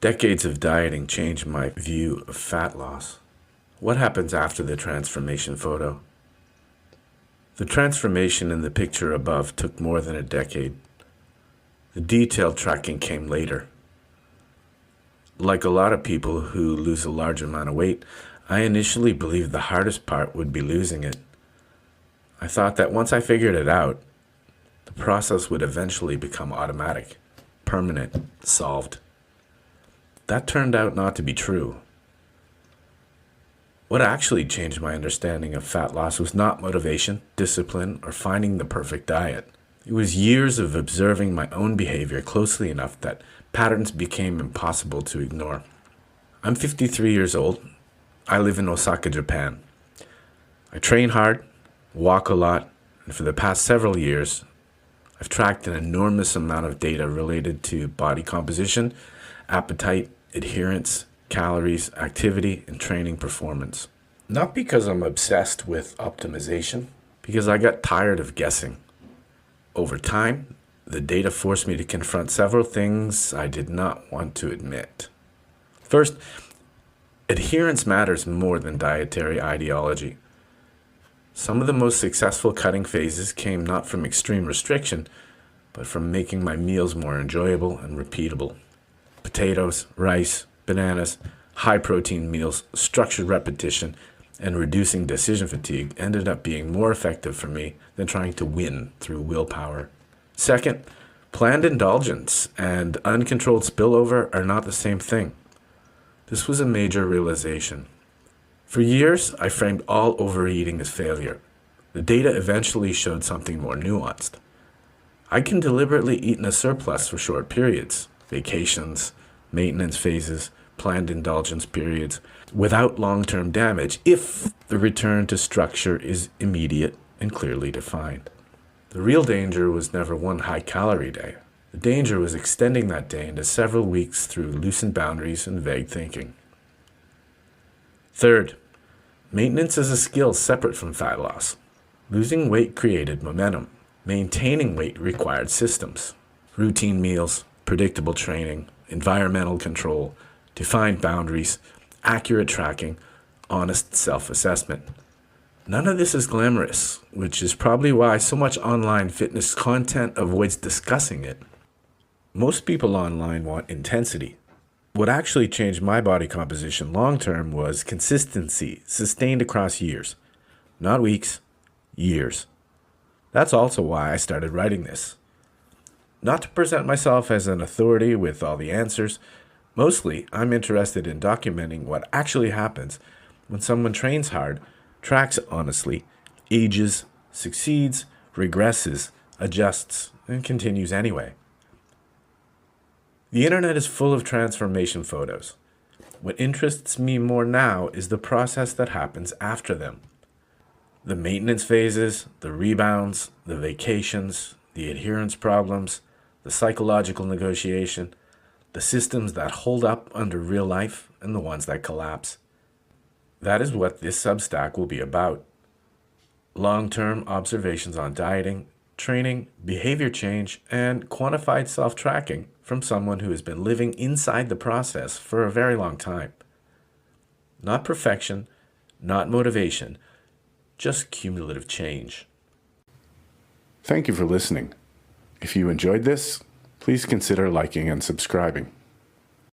Decades of dieting changed my view of fat loss. What happens after the transformation photo? The transformation in the picture above took more than a decade. The detailed tracking came later. Like a lot of people who lose a large amount of weight, I initially believed the hardest part would be losing it. I thought that once I figured it out, the process would eventually become automatic, permanent, solved. That turned out not to be true. What actually changed my understanding of fat loss was not motivation, discipline, or finding the perfect diet. It was years of observing my own behavior closely enough that patterns became impossible to ignore. I'm 53 years old. I live in Osaka, Japan. I train hard, walk a lot, and for the past several years, I've tracked an enormous amount of data related to body composition, appetite, adherence, calories, activity, and training performance. Not because I'm obsessed with optimization, because I got tired of guessing. Over time, the data forced me to confront several things I did not want to admit. First, adherence matters more than dietary ideology. Some of the most successful cutting phases came not from extreme restriction, but from making my meals more enjoyable and repeatable. Potatoes, rice, bananas, high-protein meals, structured repetition, and reducing decision fatigue ended up being more effective for me than trying to win through willpower. Second, planned indulgence and uncontrolled spillover are not the same thing. This was a major realization. For years, I framed all overeating as failure. The data eventually showed something more nuanced. I can deliberately eat in a surplus for short periods, vacations, maintenance phases, planned indulgence periods, without long-term damage if the return to structure is immediate and clearly defined. The real danger was never one high-calorie day. The danger was extending that day into several weeks through loosened boundaries and vague thinking. Third, maintenance is a skill separate from fat loss. Losing weight created momentum. Maintaining weight required systems, routine meals, predictable training, environmental control, defined boundaries, accurate tracking, honest self-assessment. None of this is glamorous, which is probably why so much online fitness content avoids discussing it. Most people online want intensity. What actually changed my body composition long-term was consistency, sustained across years. Not weeks, years. That's also why I started writing this. Not to present myself as an authority with all the answers. Mostly, I'm interested in documenting what actually happens when someone trains hard, tracks honestly, ages, succeeds, regresses, adjusts, and continues anyway. The internet is full of transformation photos. What interests me more now is the process that happens after them. The maintenance phases, the rebounds, the vacations, the adherence problems, the psychological negotiation, the systems that hold up under real life, and the ones that collapse. That is what this Substack will be about. Long-term observations on dieting, training, behavior change, and quantified self-tracking from someone who has been living inside the process for a very long time. Not perfection, not motivation, just cumulative change. Thank you for listening. If you enjoyed this, please consider liking and subscribing.